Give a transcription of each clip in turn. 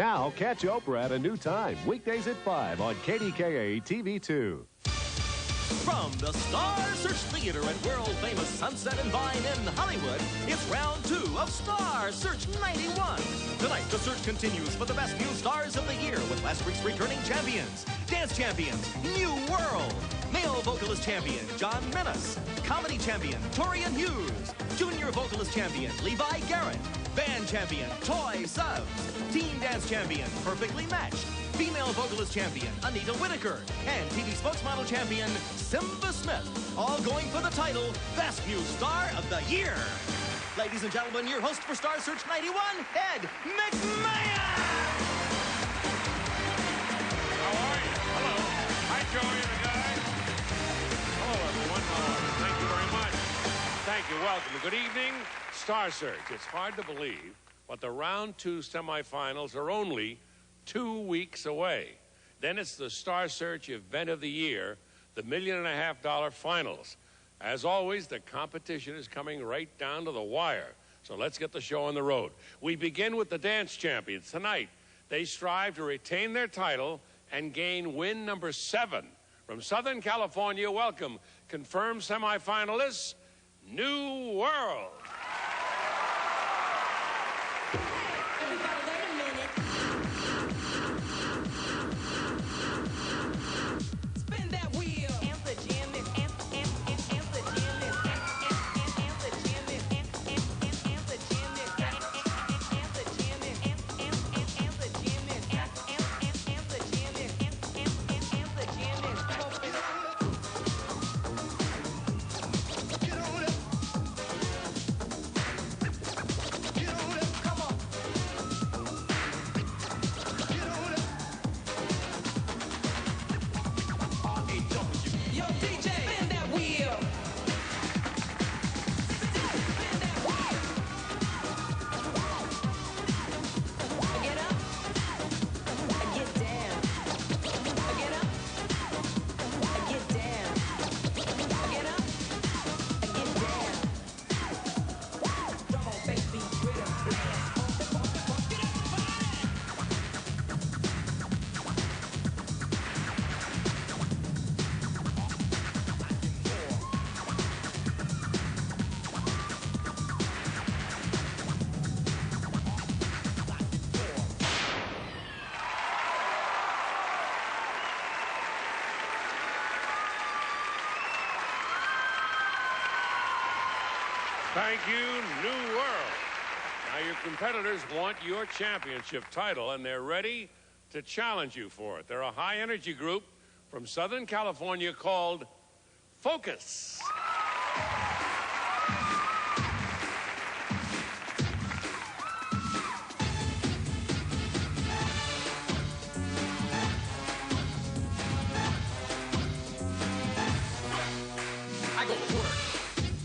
Now, catch Oprah at a new time, weekdays at 5 on KDKA TV2. From the Star Search Theater at world-famous Sunset and Vine in Hollywood, it's round 2 of Star Search 91. Tonight, the search continues for the best new stars of the year with last week's returning champions. Dance champions, New World. Male vocalist champion, John Menace. Comedy champion, Torian Hughes. Junior vocalist champion, Levi Garrett. Band champion, Toy Subs. Teen dance champion, Perfectly Matched. Female vocalist champion, Anita Whitaker. And TV spokesmodel champion, Simba Smith. All going for the title, Best New Star of the Year. Ladies and gentlemen, your host for Star Search 91, Ed McMahon! How are you? Hello. Hi, Joey the guy. Hello, everyone. How are you? Thank you very much. Thank you. Welcome. Good evening, Star Search. It's hard to believe, but the round 2 semifinals are only 2 weeks away. Then it's the Star Search event of the year, the $1.5 million finals. As always, the competition is coming right down to the wire. So let's get the show on the road. We begin with the dance champions. Tonight, they strive to retain their title and gain win number 7. From Southern California, welcome confirmed semifinalists, New World. Thank you, New World. Now, your competitors want your championship title, and they're ready to challenge you for it. They're a high-energy group from Southern California called Focus. I go to work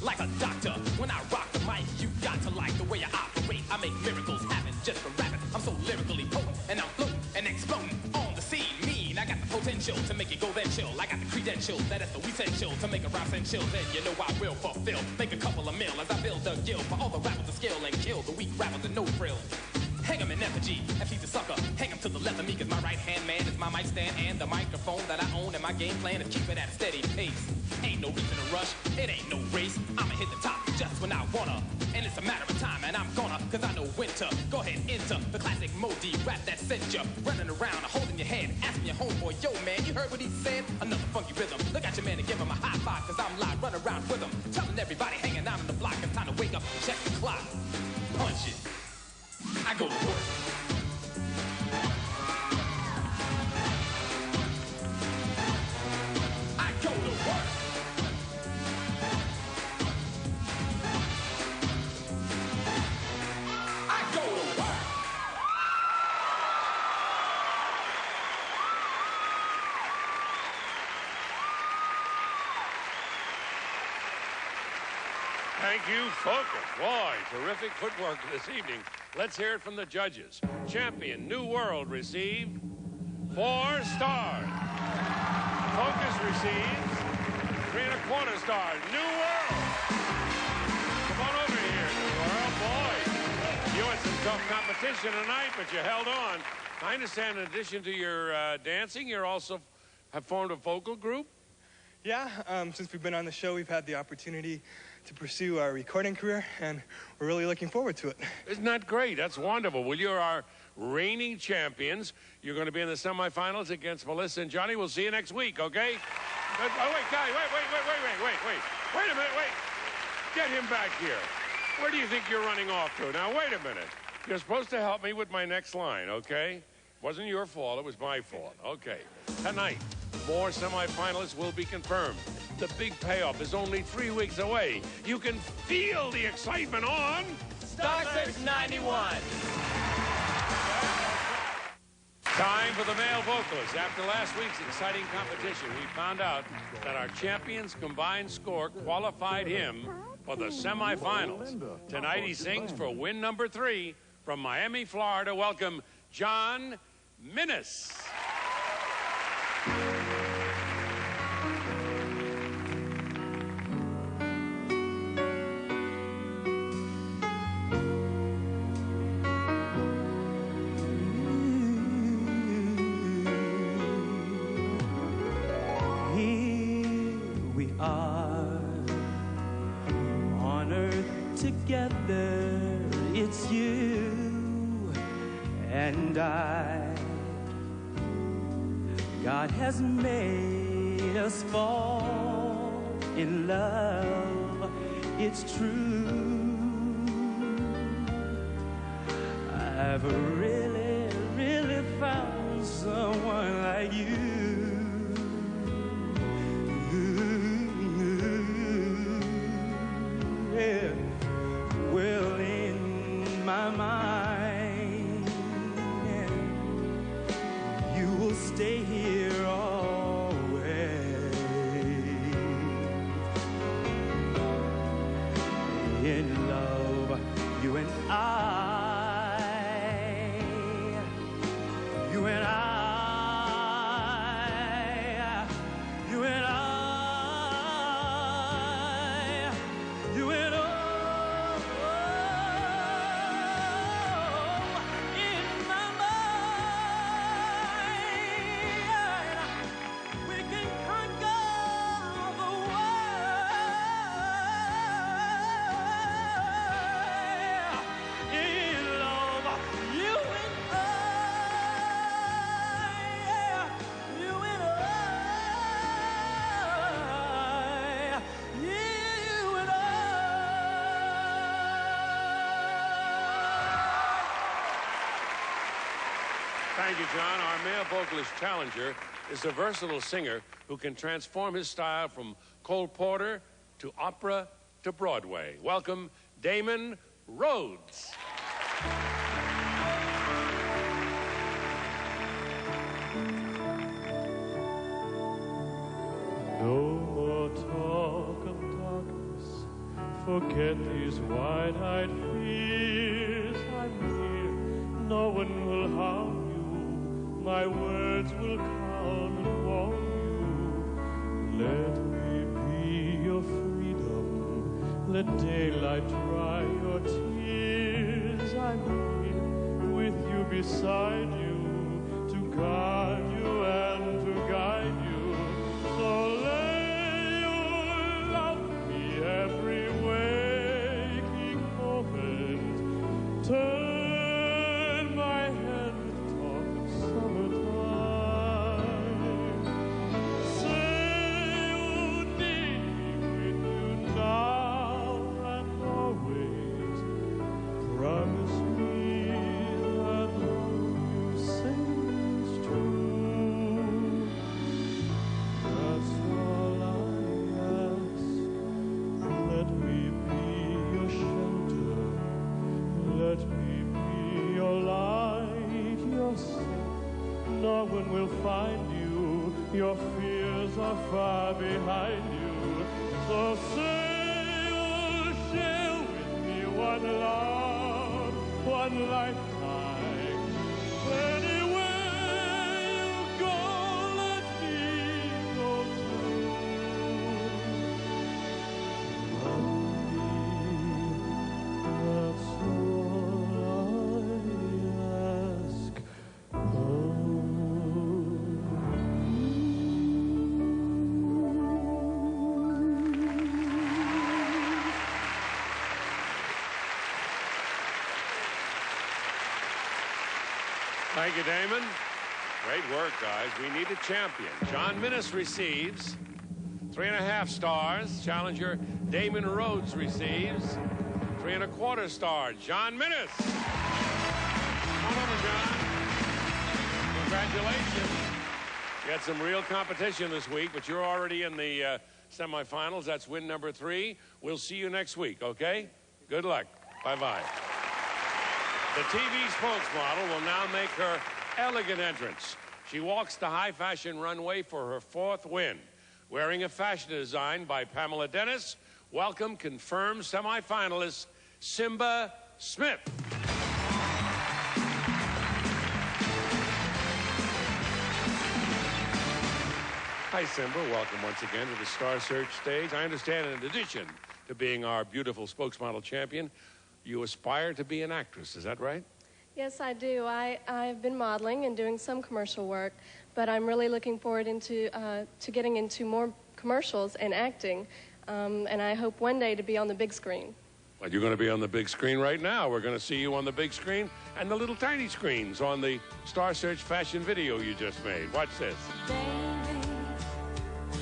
like a doctor. When I rock the mic, you got to like the way I operate. I make miracles happen just for rapping. I'm so lyrically potent, and I'm floating and exploding on the scene. Mean, I got the potential to make it go then chill. I got the credentials that is the essential to make a rap and chill. Then you know I will fulfill, make a couple of mil as I build a guild for all the rappers to skill and kill the weak rappers with no frills. Hang him in effigy, if he's a sucker, hang him to the left of me, cause my right hand man is my mic stand and the microphone that I own, and my game plan is keep it at a steady pace. Ain't no reason to rush, it ain't no race, I'ma hit the top just when I wanna, and it's a matter of time, and I'm gonna, cause I know when to go ahead enter the classic Modi rap that sent you running around, holding your head, asking your homeboy, yo man, you heard what he said? Another funky rhythm, look at your man and give him a high five, cause I'm live, run around with him, telling everybody hanging out on the block, it's time to wake up and check the clock. Punch it. I go to work. I go to work. I go to work. Thank you, Focus. Boy, terrific footwork this evening. Let's hear it from the judges. Champion New World received 4 stars. Focus receives 3¼ stars. New World. Come on over here, New World. Boy, you had some tough competition tonight, but you held on. I understand in addition to your dancing, you also have formed a vocal group? Yeah, since we've been on the show, we've had the opportunity to pursue our recording career, and we're really looking forward to it. Isn't that great? That's wonderful. Well, you're our reigning champions. You're going to be in the semifinals against Melissa and Johnny. We'll see you next week, okay? But, oh, wait, guy, wait a minute, wait. Get him back here. Where do you think you're running off to? Now, wait a minute. You're supposed to help me with my next line, okay? Wasn't your fault, it was my fault. Okay. Tonight, more semifinalists will be confirmed. The big payoff is only 3 weeks away. You can feel the excitement on Star Search 91. Time for the male vocalist. After last week's exciting competition, we found out that our champion's combined score qualified him for the semifinals. Tonight he sings for win number 3 from Miami, Florida. Welcome, John Minnis. Together, it's you and I. God has made us fall in love, it's true. I've really, really found someone like you. Yeah. Well, in my mind, you will stay here always. In love, you and I, you and I. Thank you, John. Our male vocalist challenger is a versatile singer who can transform his style from Cole Porter to opera to Broadway. Welcome, Damon Rhodes. No more talk of darkness. Forget these wide-eyed fears. I'm here. No one will harm you. My words will calm and warm you. Let me be your freedom. Let daylight dry your tears. I'm here with you, beside you, to guard you and to guide you. So lay your love me every waking moment. Turn my head with talk of summertime. Say you need me with you now and always. Promise me that what you say is true. That's all I ask. Let me be your shelter. Let me be your light, your sun. No one will find you. Your fears are far behind you. So say you'll share with me one love, one lifetime. Anywhere you go, let me go too. Love me, that's all I ask. Thank you, Damon. Great work, guys. We need a champion. John Minnis receives 3.5 stars. Challenger Damon Rhodes receives 3.25 stars. John Minnis. Come on over, John. Congratulations. You had some real competition this week, but you're already in the semifinals. That's win number 3. We'll see you next week, okay? Good luck. Bye-bye. The TV spokesmodel will now make her elegant entrance. She walks the high fashion runway for her 4th win. Wearing a fashion design by Pamela Dennis, welcome confirmed semifinalist Simba Smith. Hi, Simba. Welcome once again to the Star Search stage. I understand in addition to being our beautiful spokesmodel champion, you aspire to be an actress. Is that right? Yes, I do. I've been modeling and doing some commercial work, but I'm really looking forward to getting into more commercials and acting, and I hope one day to be on the big screen. Well, you're going to be on the big screen right now. We're going to see you on the big screen and the little tiny screens on the Star Search fashion video you just made. Watch this. Baby,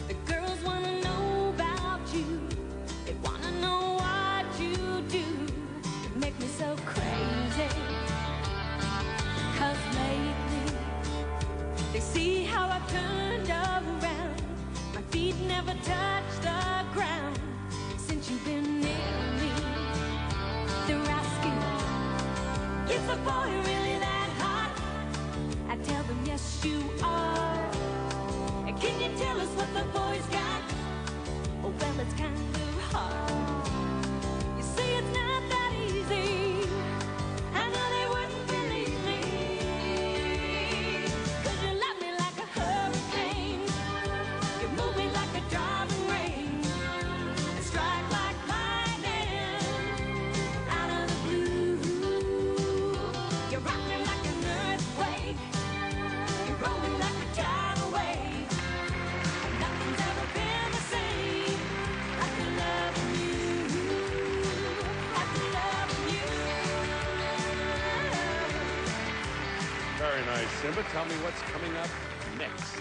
the girls want to know about you. They want to know what you do. You make me so crazy. 'Cause lately, they see how I've turned around. My feet never touch the ground since you've been near me. They're asking, is the boy really that hot? I tell them, yes, you are. And can you tell us what the boy's got? Oh, well, it's kind of hard. You see, it's not that easy. I know they wouldn't believe me. 'Cause you love me like a hurricane. You move me like a driving rain. And strike like lightning out of the blue. You rock me like an earthquake. You roll me like a tidal wave. Nothing's ever been the same after loving you. After loving you. Very nice, Simba. Tell me what's coming up next.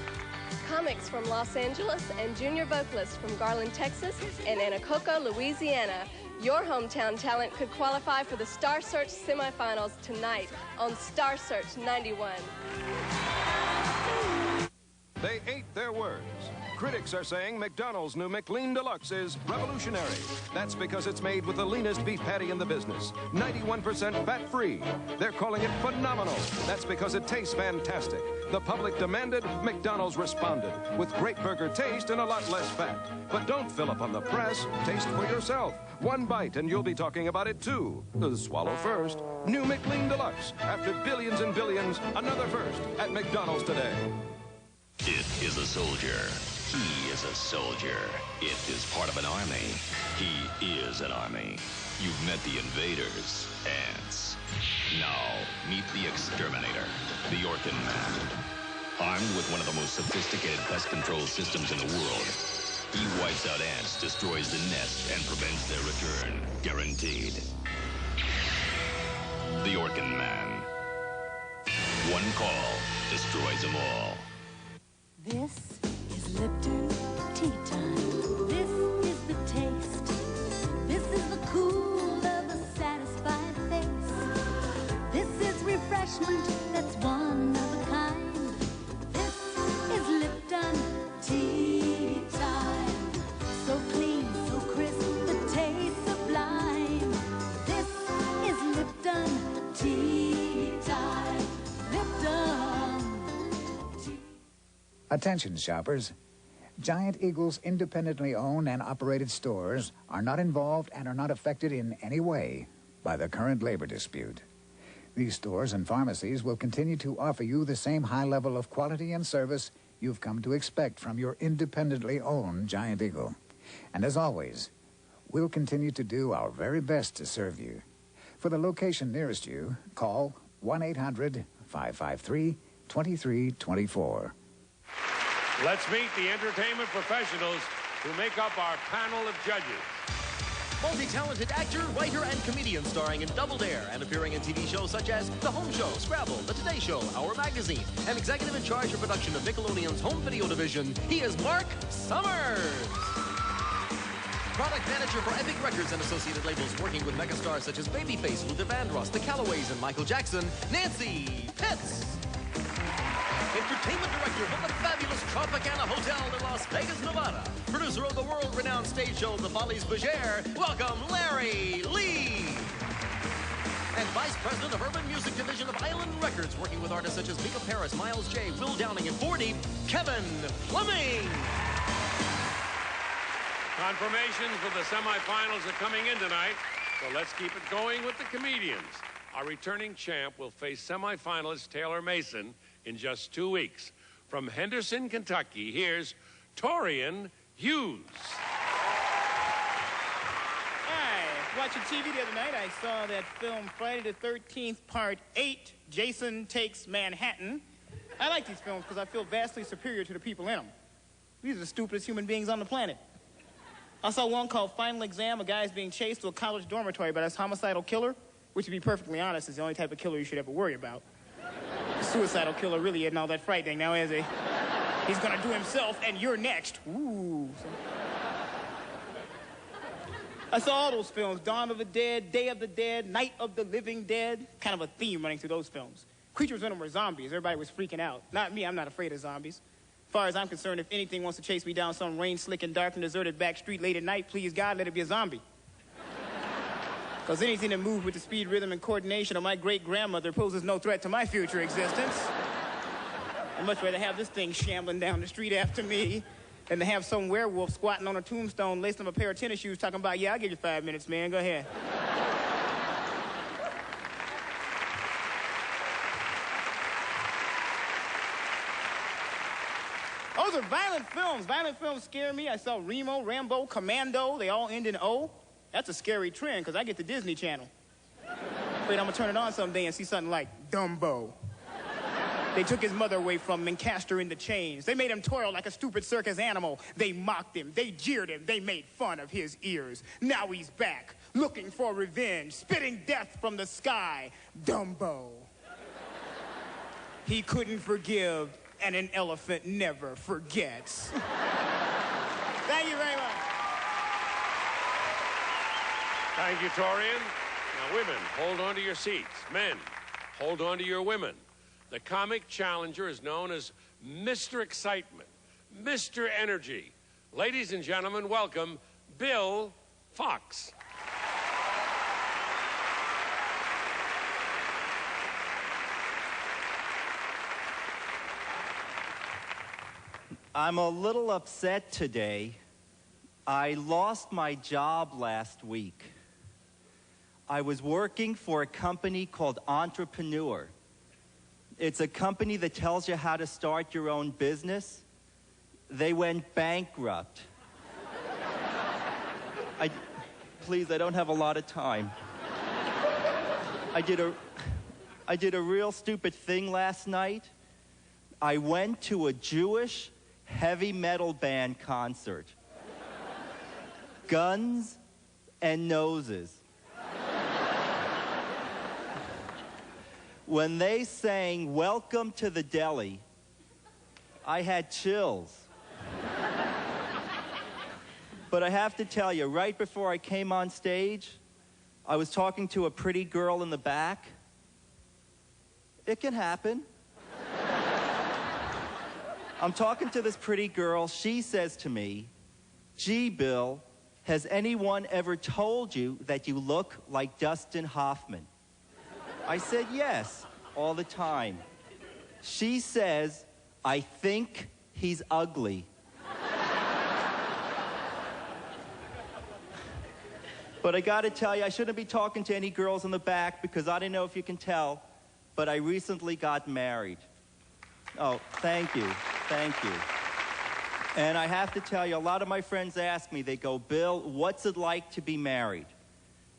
Comics from Los Angeles and junior vocalists from Garland, Texas and Anacoco, Louisiana. Your hometown talent could qualify for the Star Search semifinals tonight on Star Search 91. They ate their words. Critics are saying McDonald's new McLean Deluxe is revolutionary. That's because it's made with the leanest beef patty in the business, 91% fat-free. They're calling it phenomenal. That's because it tastes fantastic. The public demanded, McDonald's responded, with great burger taste and a lot less fat. But don't fill up on the press. Taste for yourself. One bite and you'll be talking about it too. Swallow first. New McLean Deluxe. After billions and billions, another first at McDonald's today. It is a soldier. He is a soldier. It is part of an army. He is an army. You've met the invaders, ants. Now, meet the exterminator, the Orkin Man. Armed with one of the most sophisticated pest control systems in the world, he wipes out ants, destroys the nest, and prevents their return. Guaranteed. The Orkin Man. One call destroys them all. This is Lipton tea time. This is the taste. This is the cool of a satisfied face. This is refreshment that's one of a kind. This is Lipton tea time. So clean, so crisp, the taste sublime. This is Lipton tea time. Lipton tea. Attention, shoppers. Giant Eagle's independently owned and operated stores are not involved and are not affected in any way by the current labor dispute. These stores and pharmacies will continue to offer you the same high level of quality and service you've come to expect from your independently owned Giant Eagle. And as always, we'll continue to do our very best to serve you. For the location nearest you, call 1-800-553-2324. Let's meet the entertainment professionals who make up our panel of judges. Multi-talented actor, writer, and comedian starring in Double Dare and appearing in TV shows such as The Home Show, Scrabble, The Today Show, Our Magazine, and executive in charge of production of Nickelodeon's home video division, he is Mark Summers. Product manager for Epic Records and associated labels, working with megastars such as Babyface, Luther Vandross, The Callaways, and Michael Jackson, Nancy Pitts. Entertainment director for the fabulous Tropicana Hotel in Las Vegas, Nevada. Producer of the world-renowned stage show The Follies Bergère, welcome Larry Lee. And Vice President of Urban Music Division of Island Records, working with artists such as Mika Paris, Miles J, Will Downing, and 40, Kevin Fleming. Confirmations for the semifinals are coming in tonight, so let's keep it going with the comedians. Our returning champ will face semifinalist Taylor Mason in just 2 weeks. From Henderson, Kentucky, here's Torian Hughes. Hi. Watching TV the other night, I saw that film Friday the 13th, Part 8, Jason Takes Manhattan. I like these films because I feel vastly superior to the people in them. These are the stupidest human beings on the planet. I saw one called Final Exam. A guy's being chased to a college dormitory by this homicidal killer, which, to be perfectly honest, is the only type of killer you should ever worry about. The suicidal killer really isn't all that frightening now, is he? He's gonna do himself, and you're next. Ooh. I saw all those films, Dawn of the Dead, Day of the Dead, Night of the Living Dead. Kind of a theme running through those films. Creatures in them were zombies. Everybody was freaking out. Not me, I'm not afraid of zombies. As far as I'm concerned, if anything wants to chase me down some rain-slick and dark and deserted back street late at night, please God, let it be a zombie. Because anything that moves with the speed, rhythm, and coordination of my great-grandmother poses no threat to my future existence. I'd much rather have this thing shambling down the street after me than to have some werewolf squatting on a tombstone, lacing up a pair of tennis shoes, talking about, yeah, I'll give you 5 minutes, man. Go ahead. Those are violent films. Violent films scare me. I saw Remo, Rambo, Commando. They all end in O. That's a scary trend, because I get the Disney Channel. Afraid I'm going to turn it on someday and see something like Dumbo. They took his mother away from him and cast her into chains. They made him toil like a stupid circus animal. They mocked him. They jeered him. They made fun of his ears. Now he's back, looking for revenge, spitting death from the sky. Dumbo. He couldn't forgive, and an elephant never forgets. Thank you very much. Thank you, Torian. Now, women, hold on to your seats. Men, hold on to your women. The comic challenger is known as Mr. Excitement, Mr. Energy. Ladies and gentlemen, welcome Bill Fox. I'm a little upset today. I lost my job last week. I was working for a company called Entrepreneur. It's a company that tells you how to start your own business. They went bankrupt. Please, I don't have a lot of time. I did a real stupid thing last night. I went to a Jewish heavy metal band concert. Guns and Noses. When they sang Welcome to the Deli, I had chills. But I have to tell you, right before I came on stage, I was talking to a pretty girl in the back. It can happen. I'm talking to this pretty girl. She says to me, "Gee, Bill, has anyone ever told you that you look like Dustin Hoffman?" I said, "Yes, all the time." She says, "I think he's ugly." But I gotta tell you, I shouldn't be talking to any girls in the back because I don't know if you can tell, but I recently got married. Oh, thank you, thank you. And I have to tell you, a lot of my friends ask me, they go, "Bill, what's it like to be married?"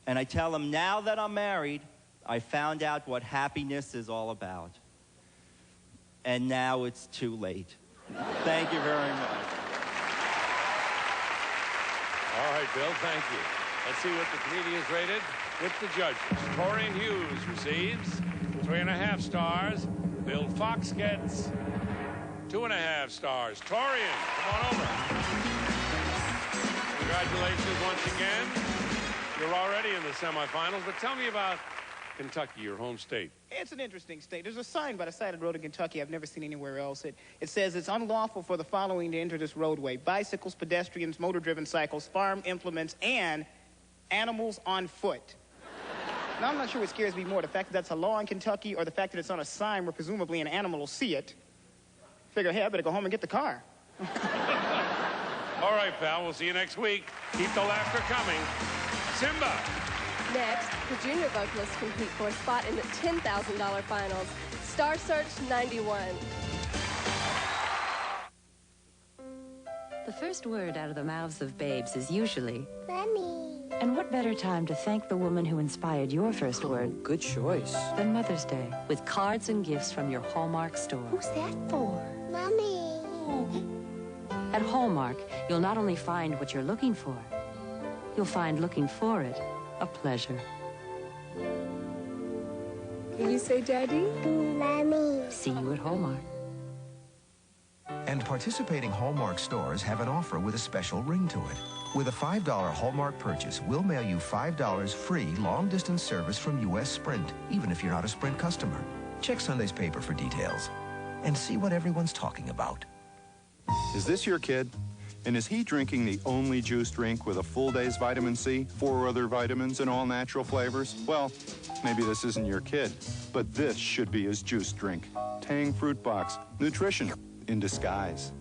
And I tell them, now that I'm married, I found out what happiness is all about. And now it's too late. Thank you very much. All right, Bill, thank you. Let's see what the comedians rated with the judges. Torian Hughes receives 3.5 stars. Bill Fox gets 2.5 stars. Torian, come on over. Congratulations once again. You're already in the semifinals, but tell me about Kentucky, your home state. It's an interesting state. There's a sign by the side of the road in Kentucky I've never seen anywhere else. It says it's unlawful for the following to enter this roadway: bicycles, pedestrians, motor-driven cycles, farm implements, and animals on foot. Now, I'm not sure what scares me more, the fact that that's a law in Kentucky or the fact that it's on a sign where presumably an animal will see it. Figure, hey, I better go home and get the car. All right, pal, we'll see you next week. Keep the laughter coming. Simba. Next, the junior vocalists compete for a spot in the $10,000 finals. Star Search 91. The first word out of the mouths of babes is usually, Mommy. and what better time to thank the woman who inspired your first word? Good choice. Than Mother's Day, with cards and gifts from your Hallmark store. Who's that for? Mommy. At Hallmark, you'll not only find what you're looking for, you'll find looking for it a pleasure. Can you say Daddy? Mommy. See you at Hallmark. And participating Hallmark stores have an offer with a special ring to it. With a $5 Hallmark purchase, we'll mail you $5 free long-distance service from U.S. Sprint, even if you're not a Sprint customer. Check Sunday's paper for details and see what everyone's talking about. Is this your kid? And is he drinking the only juice drink with a full day's vitamin C, 4 other vitamins, and all natural flavors? Well, maybe this isn't your kid, but this should be his juice drink. Tang Fruit Box. Nutrition in disguise.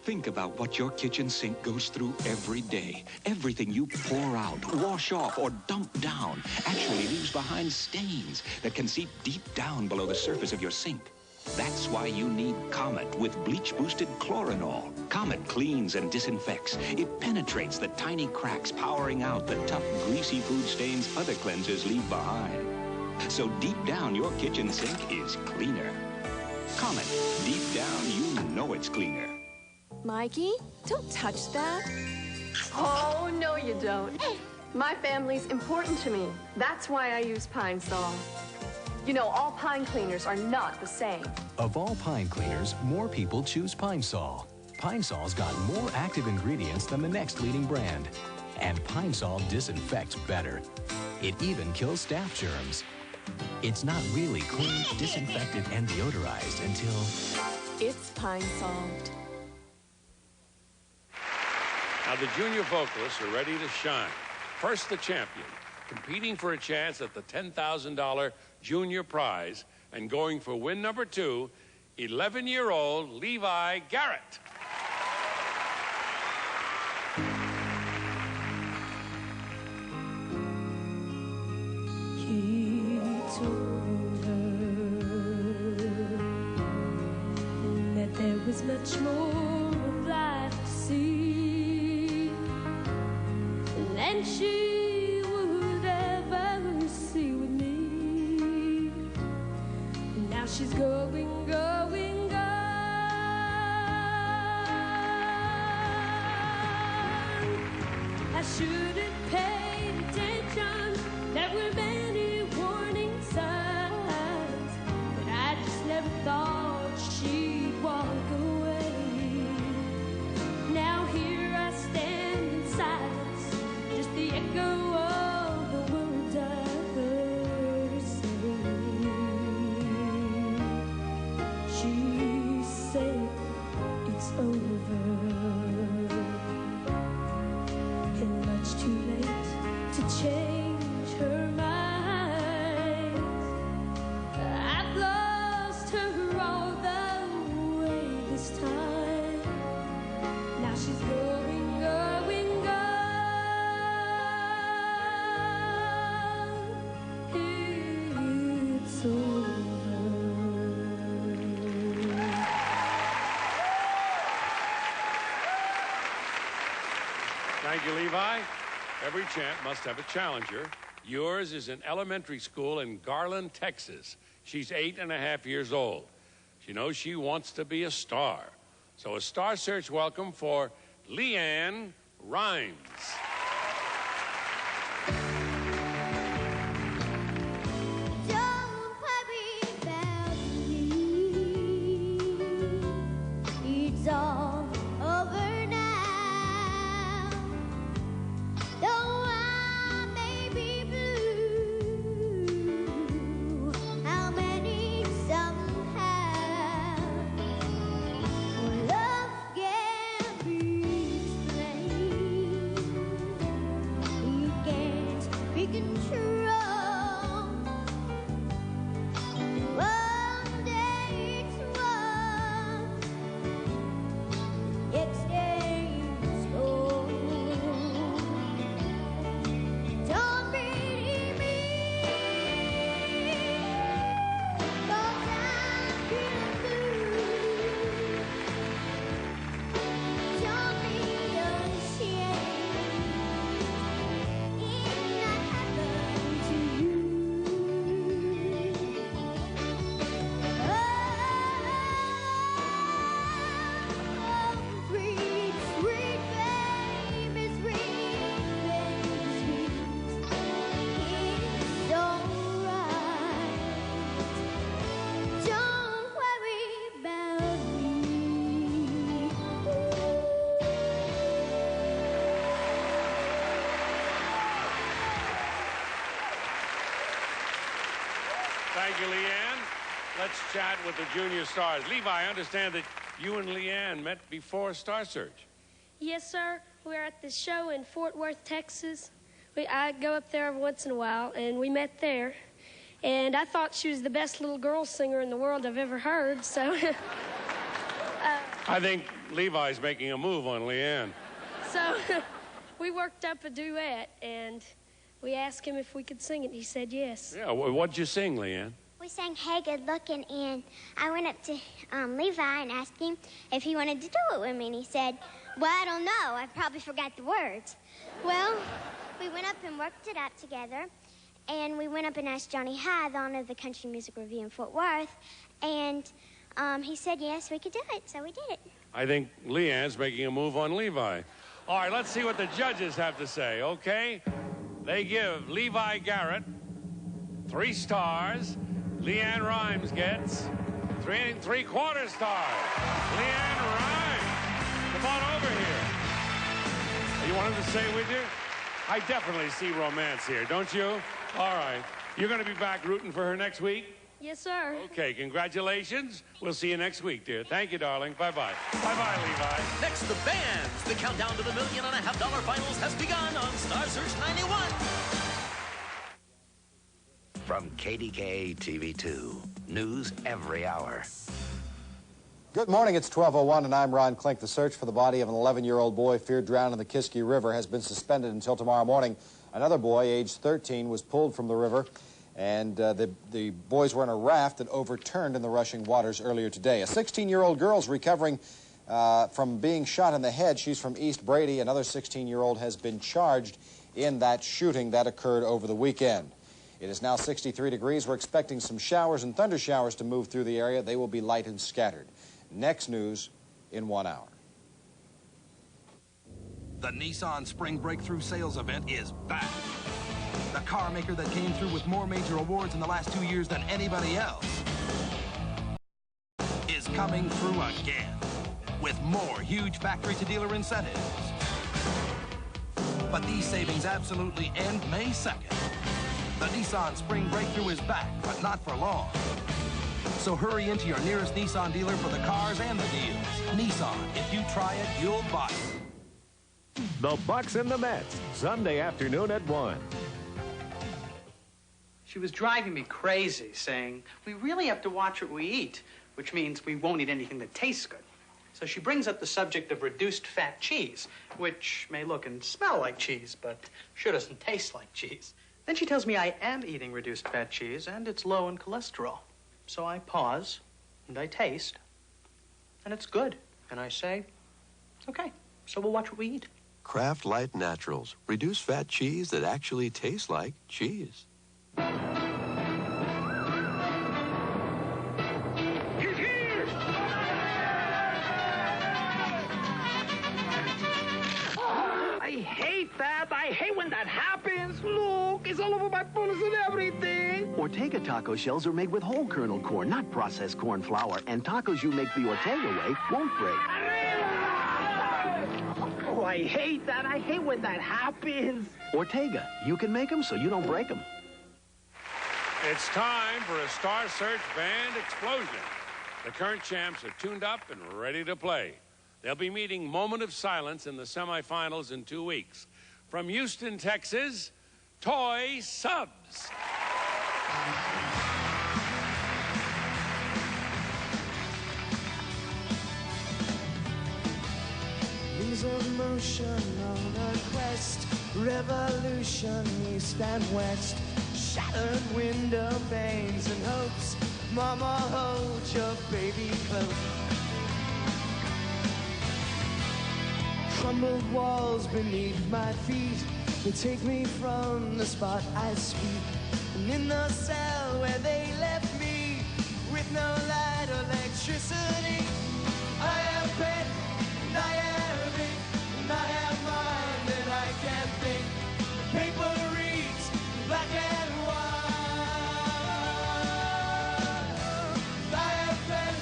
Think about what your kitchen sink goes through every day. Everything you pour out, wash off, or dump down actually leaves behind stains that can seep deep down below the surface of your sink. That's why you need Comet with bleach-boosted chlorinol. Comet cleans and disinfects. It penetrates the tiny cracks, powering out the tough, greasy food stains other cleansers leave behind. So deep down, your kitchen sink is cleaner. Comet, deep down, you know it's cleaner. Mikey, don't touch that. Oh, no you don't. My family's important to me. That's why I use Pine Sol. You know, all pine cleaners are not the same. Of all pine cleaners, more people choose Pine Sol. Pine Sol's got more active ingredients than the next leading brand. And Pine Sol disinfects better. It even kills staph germs. It's not really clean, disinfected, and deodorized until... It's Pine Sol. Now, the junior vocalists are ready to shine. First, the champion, competing for a chance at the $10,000 junior prize and going for win number 2, 11-year-old Levi Garrett. He told her that there was much more of life to see than she would ever see with me. Now she's going, going, gone. I should have paid attention. There were many warning signs, but I just never thought she'd walk away. Now here I stand in silence, just the echo of the words I heard her say. She said it's over, and much too late to change her mind. I've lost her all the way this time. Now she's going, going, gone. It's over. Thank you, Levi. Every champ must have a challenger. Yours is in elementary school in Garland, Texas. She's 8.5 years old. She knows she wants to be a star. So a Star Search welcome for Leanne Rhymes. Thank you, Leanne. Let's chat with the junior stars. Levi, I understand that you and Leanne met before Star Search. Yes, sir. We're at the show in Fort Worth, Texas. I go up there every once in a while, and we met there. And I thought she was the best little girl singer in the world I've ever heard, so... I think Levi's making a move on Leanne. So we worked up a duet, and we asked him if we could sing it. He said yes. Yeah, what'd you sing, Leanne? We sang Hey Good Lookin', and I went up to Levi and asked him if he wanted to do it with me, and he said, well, I don't know. I probably forgot the words. Well, we went up and worked it out together, and we went up and asked Johnny High, the owner of the Country Music Review in Fort Worth, and he said yes, we could do it, so we did it. I think Leanne's making a move on Levi. All right, let's see what the judges have to say, okay? They give Levi Garrett 3 stars. Leanne Rhymes gets 3 3/4 stars. Leanne Rhymes, come on over here. You want him to stay with you? I definitely see romance here, don't you? All right. You're going to be back rooting for her next week? Yes, sir. Okay, congratulations. We'll see you next week, dear. Thank you, darling. Bye-bye. Bye-bye, Levi. Next, the bands. The countdown to the $1.5 million finals has begun on Star Search 91. From KDKA TV2, news every hour. Good morning, it's 12:01 and I'm Ron Klink. The search for the body of an 11-year-old boy feared drowned in the Kiski River has been suspended until tomorrow morning. Another boy, aged 13, was pulled from the river, and the boys were in a raft that overturned in the rushing waters earlier today. A 16-year-old girl's recovering from being shot in the head. She's from East Brady. Another 16-year-old has been charged in that shooting that occurred over the weekend. It is now 63 degrees. We're expecting some showers and thunder showers to move through the area. They will be light and scattered. Next news in 1 hour. The Nissan Spring Breakthrough Sales Event is back. The car maker that came through with more major awards in the last 2 years than anybody else is coming through again with more huge factory-to-dealer incentives. But these savings absolutely end May 2nd. The Nissan Spring Breakthrough is back, but not for long. So hurry into your nearest Nissan dealer for the cars and the deals. Nissan, if you try it, you'll buy it. The Bucks and the Mets, Sunday afternoon at 1. She was driving me crazy, saying, we really have to watch what we eat, which means we won't eat anything that tastes good. So she brings up the subject of reduced fat cheese, which may look and smell like cheese, but sure doesn't taste like cheese. Then she tells me I am eating reduced fat cheese, and it's low in cholesterol. So I pause, and I taste, and it's good. And I say, okay, so we'll watch what we eat. Kraft Light Naturals. Reduced fat cheese that actually tastes like cheese. I hate that. I hate when that happens. Look, it's all over my phones and everything. Ortega taco shells are made with whole kernel corn, not processed corn flour, and tacos you make the Ortega way won't break. Oh, I hate that. I hate when that happens. Ortega, you can make them so you don't break them. It's time for a Star Search band explosion. The current champs are tuned up and ready to play. They'll be meeting Moment of Silence in the semifinals in 2 weeks. From Houston, Texas, Toy Subs. Wings of motion on a quest, revolution east and west, shattered window panes and hopes. Mama, hold your baby close. Crumbled walls beneath my feet, they take me from the spot I speak. And in the cell where they left me, with no light or electricity, I am pet, and I am ink, and I have mind, and I can't think. The paper reads black and white. I am pet,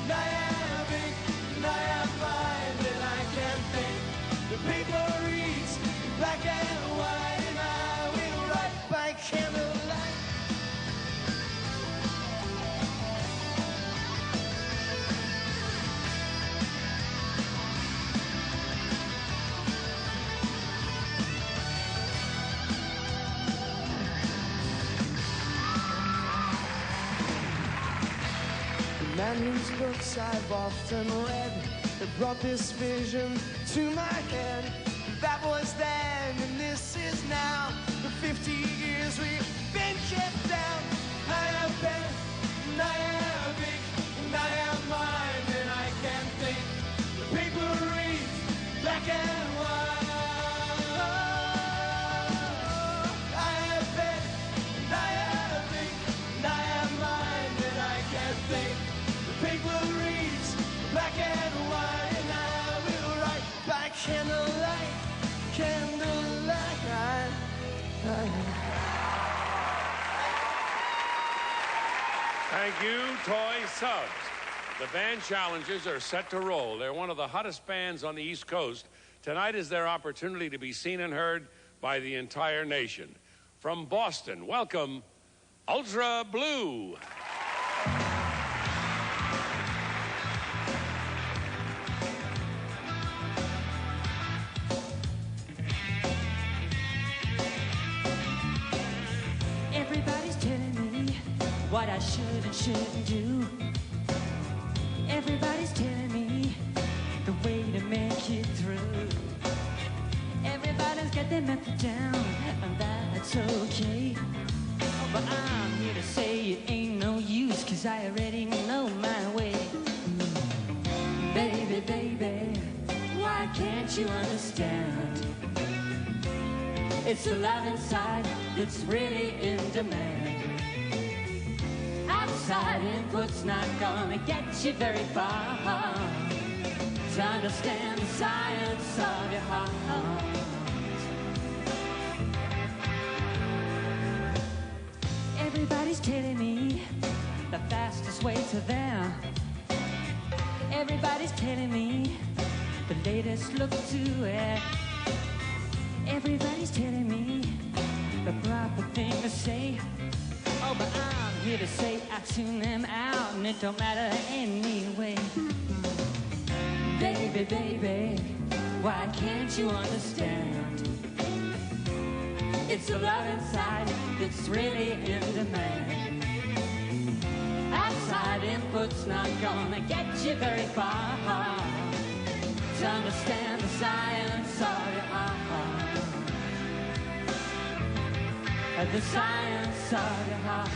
and I am ink, and I have mind, and I can't think. The paper reads black and white, and I will write by candlelight. man whose books I've often read that brought this vision to my head. That was then and this is now. For 50 years we've been kept down. I have been, and I have big, and I have mind, and I can think. The paper reads black and white. I have been, and I have big, and I have mind, and I can think. The paper reads black and white, and I will write by candlelight, candlelight. Thank you, Toy Subs. The band Challengers are set to roll. They're one of the hottest bands on the East Coast. Tonight is their opportunity to be seen and heard by the entire nation. From Boston, welcome Ultra Blue. Everybody's telling me what I should and shouldn't do. Everybody's telling me the way to make it through. Everybody's got their method down, and that's okay. But I'm here to say it ain't no use, 'cause I already know my way. Baby, baby, why can't you understand? It's the love inside that's really in demand. Outside input's not gonna get you very far. To understand the science of your heart. Everybody's telling me the fastest way to there. Everybody's telling me the latest look to it. Everybody's telling me the proper thing to say. Oh, but I'm here to say I tune them out, and it don't matter anyway. Baby, baby, why can't you understand? It's the love inside that's really in demand. Outside input's not gonna get you very far. To understand the science of your heart. The science of your heart.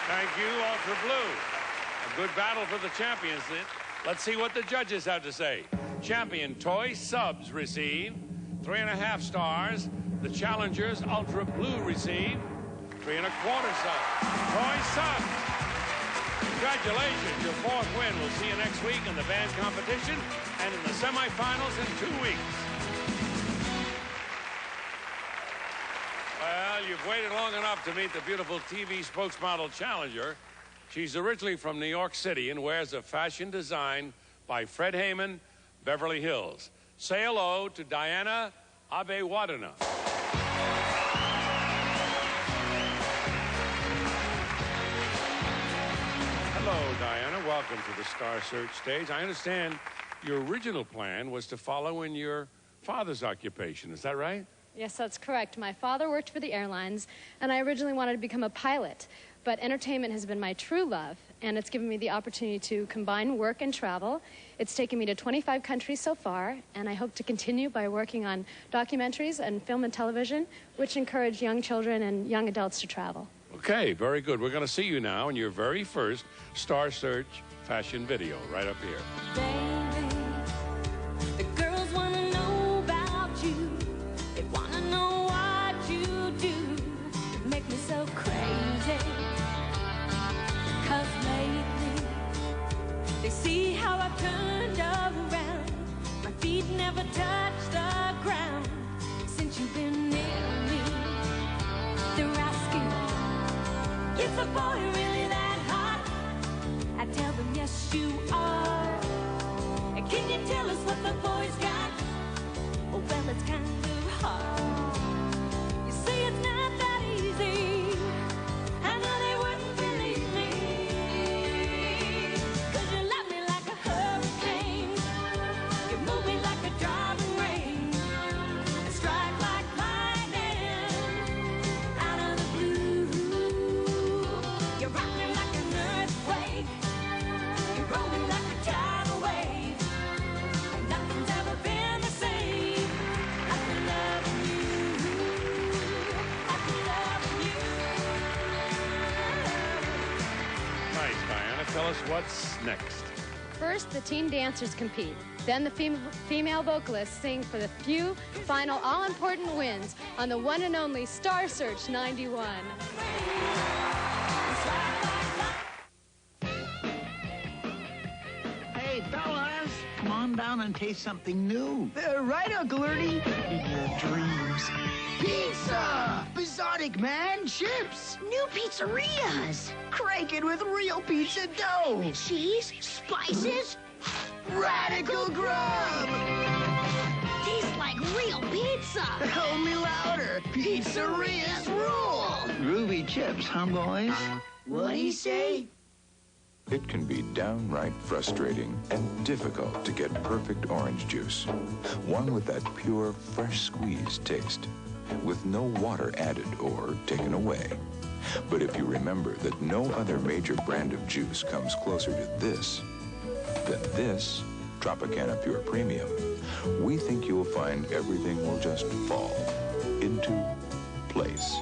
Thank you, Ultra Blue. A good battle for the champions. Let's see what the judges have to say. Champion Toy Subs receive 3.5 stars. The Challengers Ultra Blue receive 3.25 stars. Toy Subs, congratulations, your 4th win. We'll see you next week in the band competition and in the semifinals in 2 weeks. Well, you've waited long enough to meet the beautiful TV spokesmodel Challenger. She's originally from New York City and wears a fashion design by Fred Heyman, Beverly Hills. Say hello to Diana Abewadana. Hello, Diana. Welcome to the Star Search stage. I understand your original plan was to follow in your father's occupation. Is that right? Yes, that's correct. My father worked for the airlines, and I originally wanted to become a pilot. But entertainment has been my true love, and it's given me the opportunity to combine work and travel. It's taken me to 25 countries so far, and I hope to continue by working on documentaries and film and television, which encourage young children and young adults to travel. Okay, very good. We're going to see you now in your very first Star Search fashion video right up here. Baby, the girls want to know about you. They want to know what you do. You make me so crazy. 'Cause lately, they see how I've turned around. My feet never touch the ground. Since you've been near me, they're asking, is the boy really that hot? I tell them, yes, you are. And can you tell us what the boy's got? Well, it's kind of hard. You see, it's not that easy. I know they wouldn't believe me. Diana, tell us what's next. First, the teen dancers compete. Then the female vocalists sing for the few final all-important wins on the one and only Star Search 91. Hey, fellas, come on down and taste something new. Right, Uncle Ernie. In your dreams. Pizza! Bizarric, man. Chips. New pizzerias. Cranking with real pizza dough. Cheese, spices, radical grub. Tastes like real pizza. Only louder. Pizzerias rule. Groovy chips, huh, boys? What'd he say? It can be downright frustrating and difficult to get perfect orange juice. One with that pure, fresh squeezed taste, with no water added or taken away. But if you remember that no other major brand of juice comes closer to this, than this Tropicana Pure Premium, we think you'll find everything will just fall into place.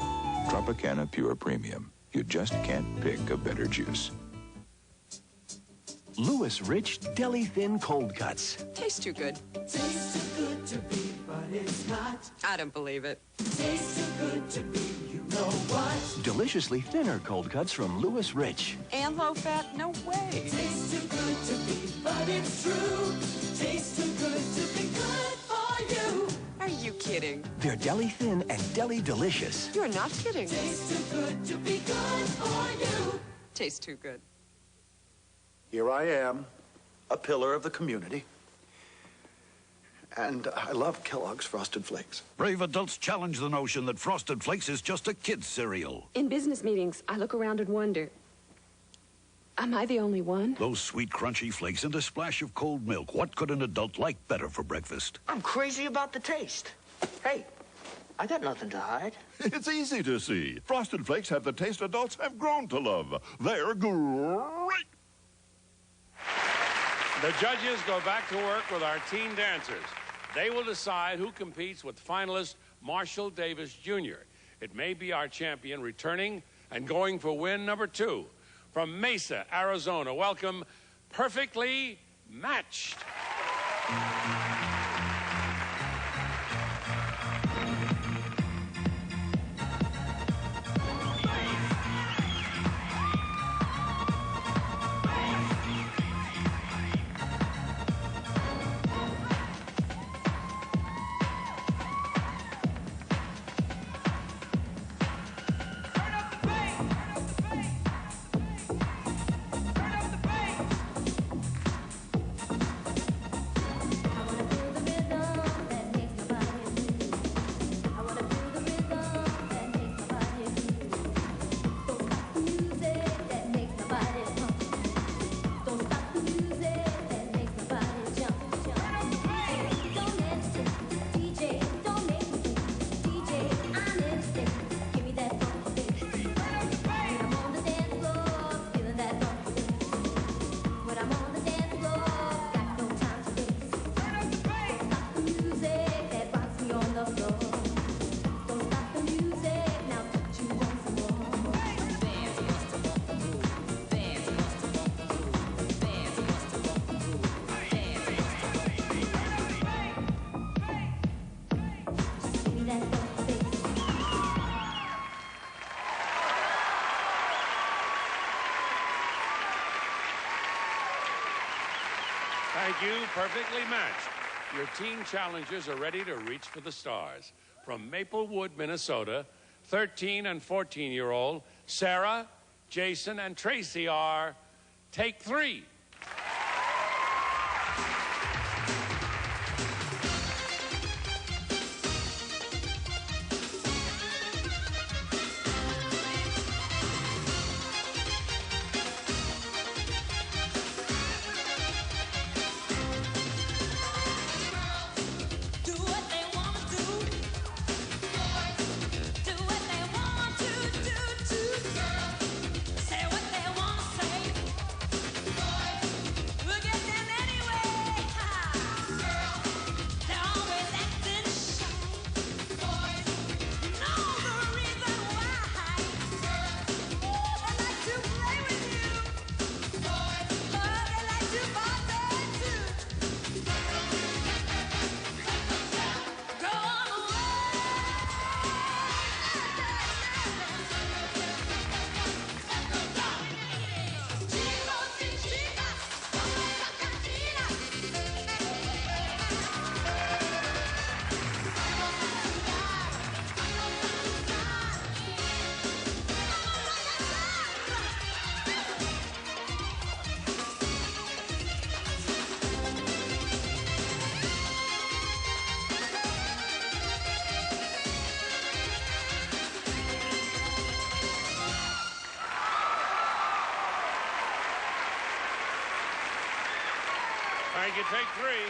Tropicana Pure Premium. You just can't pick a better juice. Lewis Rich Deli Thin Cold Cuts. Tastes too good. Tastes too good to be, but it's not. I don't believe it. Tastes too good to be, you know what? Deliciously thinner cold cuts from Lewis Rich. And low fat? No way. Tastes too good to be, but it's true. Tastes too good to be good for you. Are you kidding? They're deli thin and deli delicious. You're not kidding. Tastes too good to be good for you. Tastes too good. Here I am, a pillar of the community. And I love Kellogg's Frosted Flakes. Brave adults challenge the notion that Frosted Flakes is just a kid's cereal. In business meetings, I look around and wonder, am I the only one? Those sweet, crunchy flakes and a splash of cold milk. What could an adult like better for breakfast? I'm crazy about the taste. Hey, I got nothing to hide. It's easy to see. Frosted Flakes have the taste adults have grown to love. They're great. The judges go back to work with our teen dancers. They will decide who competes with finalist Marshall Davis Jr. It may be our champion returning and going for win number 2. From Mesa, Arizona, welcome Perfectly Matched. Thank you, Perfectly Matched. Your teen challengers are ready to reach for the stars. From Maplewood, Minnesota, 13 and 14-year-old Sarah, Jason, and Tracy are Take 3. Say what they want to say. Thank you. Take three.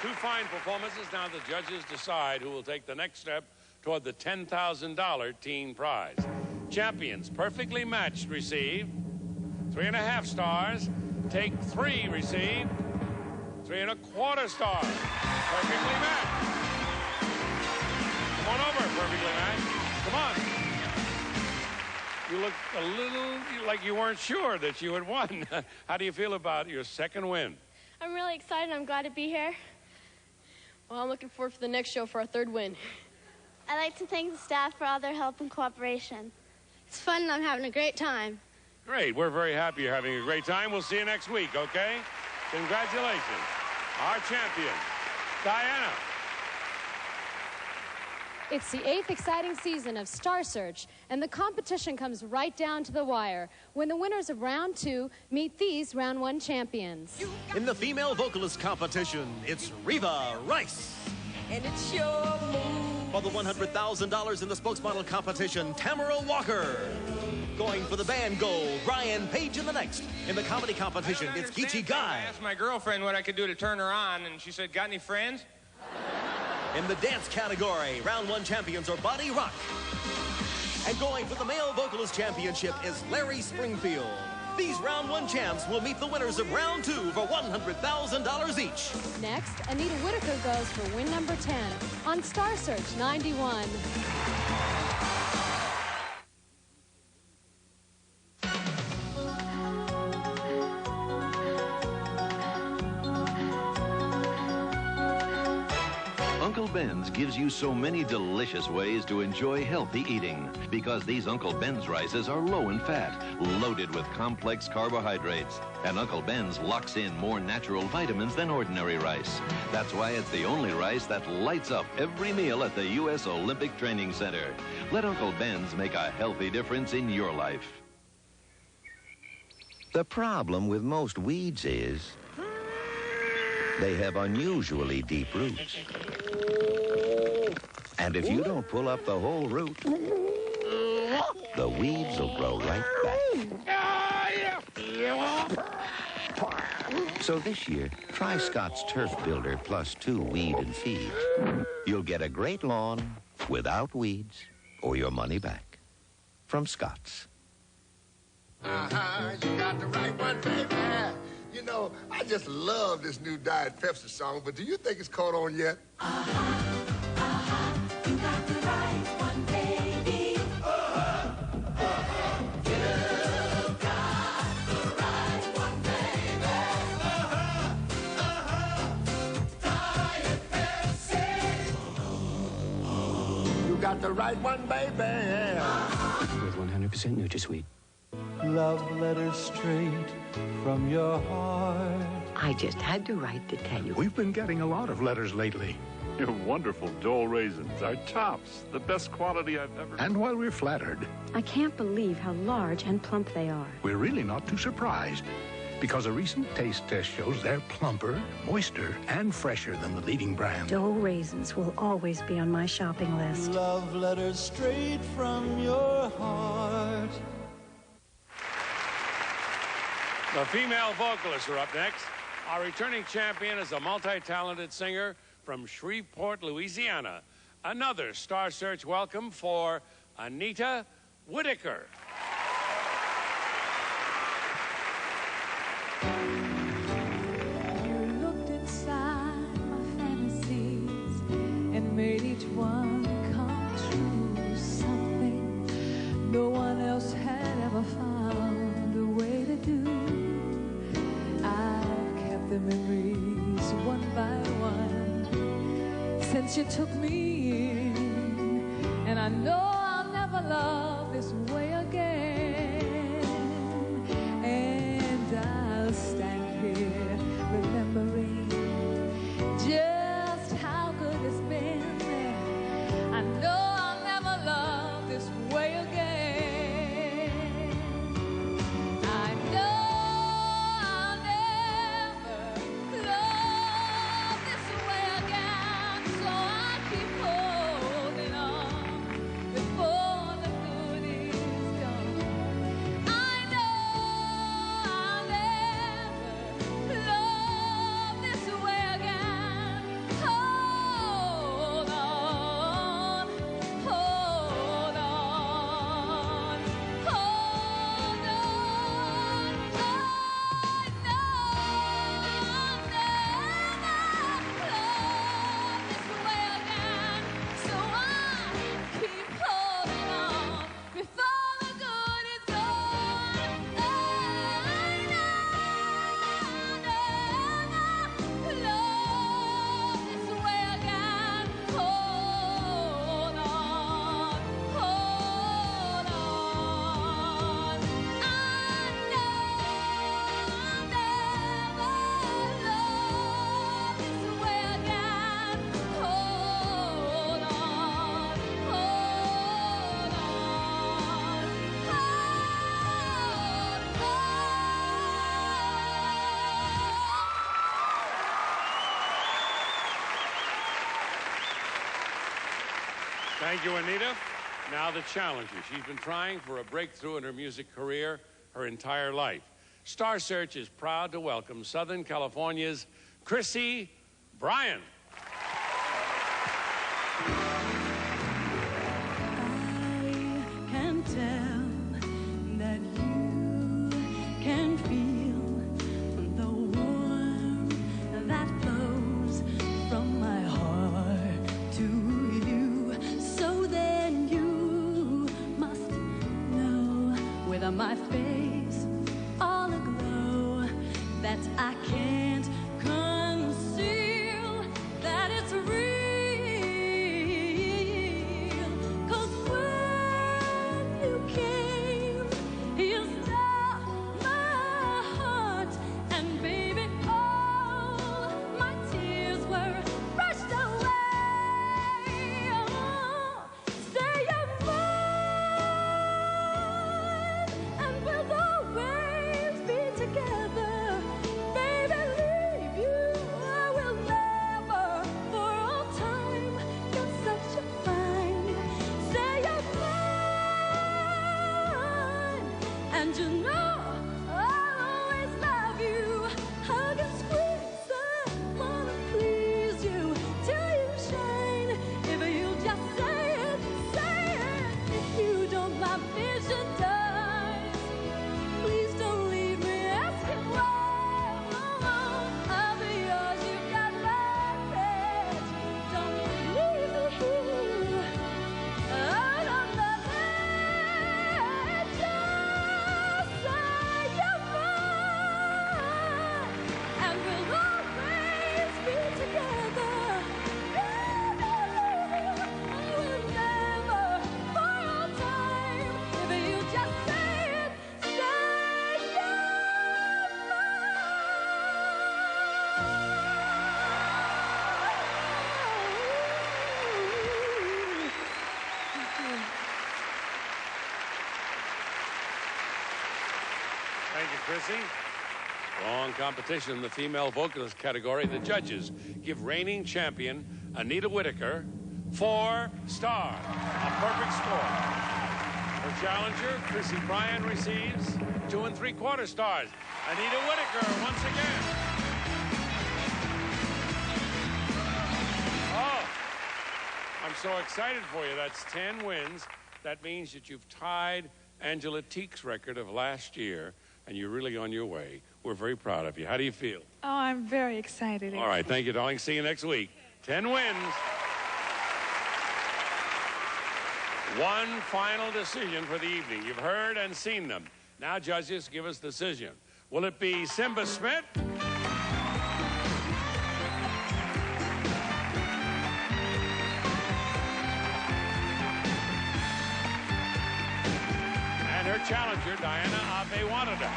Two fine performances. Now the judges decide who will take the next step toward the $10,000 teen prize. Champions perfectly matched receive 3.5 stars. Take three receive 3.25 stars. Perfectly matched. Come on over, perfectly matched. Come on. You look a little like you weren't sure that you had won. How do you feel about your second win? I'm really excited. I'm glad to be here. Well, I'm looking forward to the next show for our third win. I'd like to thank the staff for all their help and cooperation. It's fun and I'm having a great time. Great. We're very happy you're having a great time. We'll see you next week, okay? Congratulations. Our champion, Diana. It's the 8th exciting season of Star Search, and the competition comes right down to the wire when the winners of round 2 meet these round 1 champions. In the female vocalist competition, it's Reva Rice. And it's your move. For the $100,000 in the spokesmodel competition, Tamara Walker. Going for the band gold, Brian Page in the next. In the comedy competition, it's Geechee Guy. I asked my girlfriend what I could do to turn her on, and she said, "Got any friends?" In the dance category, round 1 champions are Body Rock. And going for the male vocalist championship is Larry Springfield. These round 1 champs will meet the winners of round 2 for $100,000 each. Next, Anita Whitaker goes for win number 10 on Star Search 91. Uncle Ben's gives you so many delicious ways to enjoy healthy eating because these Uncle Ben's rices are low in fat, loaded with complex carbohydrates. And Uncle Ben's locks in more natural vitamins than ordinary rice. That's why it's the only rice that lights up every meal at the U.S. Olympic Training Center. Let Uncle Ben's make a healthy difference in your life. The problem with most weeds is they have unusually deep roots. And if you don't pull up the whole root, the weeds will grow right back. So this year, try Scott's Turf Builder plus 2 weed and feed. You'll get a great lawn without weeds or your money back. From Scott's. You got the right one, baby. You know, I just love this new Diet Pepsi song, but do you think it's caught on yet? You got the right one, baby. You got the right one, baby. Diet Pepsi. You got the right one, baby. With 100% NutraSweet. Love letters straight from your heart. I just had to write to tell you. We've been getting a lot of letters lately. Your wonderful Dole raisins are tops, the best quality I've ever... And while we're flattered, I can't believe how large and plump they are. we're really not too surprised, because a recent taste test shows they're plumper, moister, and fresher than the leading brand. Dole raisins will always be on my shopping list. Love letters straight from your heart. The female vocalists are up next. Our returning champion is a multi-talented singer from Shreveport, Louisiana. Another Star Search welcome for Anita Whitaker. You looked inside my fantasies and made each one come true. Something no one else had ever found a way to do. I've kept the memories one by one since you took me in, and I know I'll never love this way again. And I'll stand here remembering just how good it's been. I know I'll never love this way again. I know I'll never love this way again. So I keep holding on before the good is Thank you, Anita. Now the challenger. She's been trying for a breakthrough in her music career her entire life. Star Search is proud to welcome Southern California's Chrissy Bryan. Can tell that you can feel the warmth that flows from my heart to you. So then you must know, with my face all aglow, that I can't conceal that it's real. 'Cause when you came, you stopped my heart, and baby, all my tears were brushed away. Oh, say you're mine, and we'll always be together. Baby, leave you, I will never, for all time. You're such a fine. Say you're mine, and you know I'll always love you. Hug and squeeze, I wanna please you till you shine. If you just say it, say it. If you don't, my vision dies. Please don't leave me asking why. I'll be yours, you got my pledge. Don't leave me here. Oh, don't let me. Just say you're mine, and we'll always be together. I will never, for all time. If you just say it, say you're mine. Thank you, Chrissy. Long competition in the female vocalist category. The judges give reigning champion Anita Whittaker 4 stars, a perfect score. Her challenger, Chrissy Bryan, receives 2 3/4 stars. Anita Whittaker, once again. Oh, I'm so excited for you. That's 10 wins. That means that you've tied Angela Teague's record of last year, and you're really on your way. We're very proud of you. How do you feel? Oh, I'm very excited. All right, thank you, darling. See you next week. 10 wins. One final decision for the evening. You've heard and seen them. Now, judges, give us the decision. Will it be Simba Smith? And her challenger, Diana Abe-Wadada.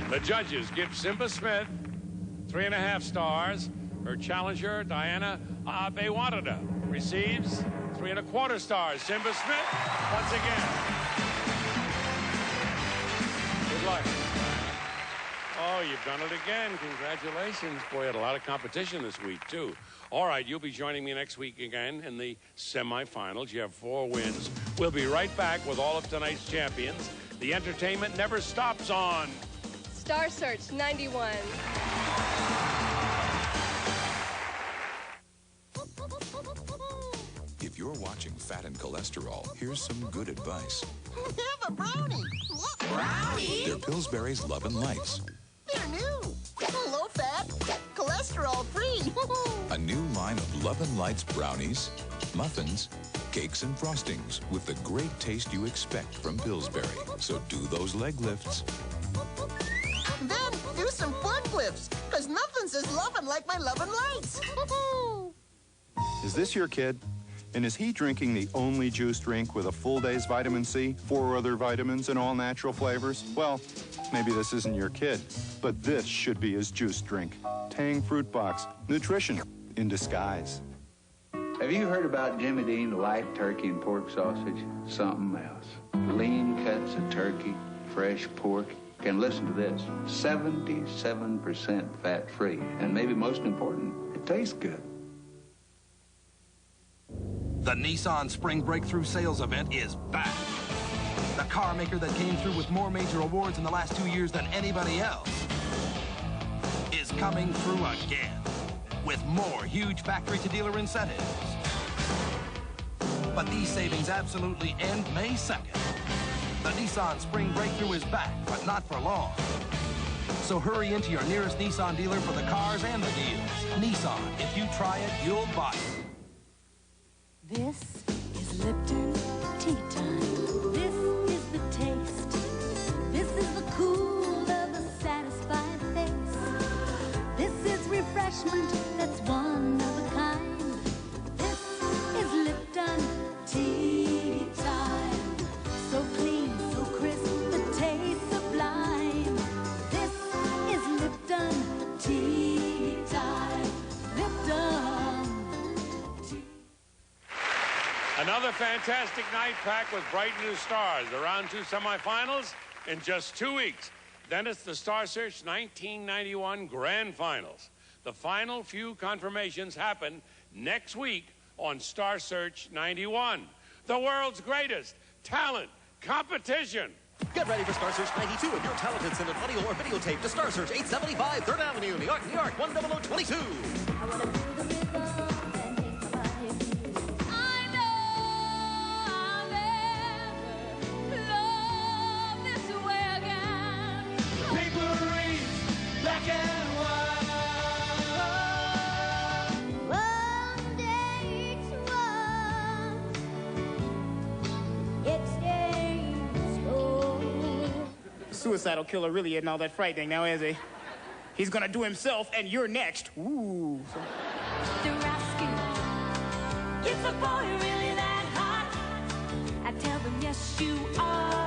The judges give Simba Smith 3.5 stars. Her challenger, Diana Abe-Wadada, receives 3.25 stars. Simba Smith, once again. Good luck. Oh, you've done it again. Congratulations. Boy, you had a lot of competition this week, too. All right, you'll be joining me next week again in the semifinals. You have 4 wins. We'll be right back with all of tonight's champions. The entertainment never stops on Star Search 91. If you're watching Fat and Cholesterol, here's some good advice. Have a brownie. Brownie? They're Pillsbury's Love and Lights. They're new. Low fat, cholesterol free. A new line of Love and Lights brownies, muffins, cakes, and frostings with the great taste you expect from Pillsbury. So do those leg lifts. Then do some foot lifts, because nothing's as loving like my Love and Lights. Is this your kid? And is he drinking the only juice drink with a full day's vitamin C, 4 other vitamins, and all natural flavors? Well, maybe this isn't your kid, but this should be his juice drink. Tang Fruit Box. Nutrition in disguise. Have you heard about Jimmy Dean light turkey and pork sausage? Something else. Lean cuts of turkey, fresh pork, and listen to this, 77% fat-free. And maybe most important, it tastes good. The Nissan Spring Breakthrough Sales Event is back. The car maker that came through with more major awards in the last 2 years than anybody else is coming through again with more huge factory-to-dealer incentives. But these savings absolutely end May 2nd. The Nissan Spring Breakthrough is back, but not for long. So hurry into your nearest Nissan dealer for the cars and the deals. Nissan, if you try it, you'll buy it. This is Lipton tea time. This is the taste. This is the cool of the satisfied face. This is refreshment that's one of a kind. This is Lipton tea time. So clean, so crisp, the taste sublime. This is Lipton tea time. Lipton. Another fantastic night packed with bright new stars. The round 2 semifinals in just 2 weeks. Then it's the Star Search 1991 Grand Finals. The final few confirmations happen next week on Star Search 91. The world's greatest talent competition. Get ready for Star Search 92 if you're talented. Send an audio or videotape to Star Search 875 3rd Avenue, New York, New York, 10022. Suicidal killer really isn't all that frightening now, is he? He's gonna do himself, and you're next. Ooh. They're asking, is the boy really that hot? I tell them, yes, you are.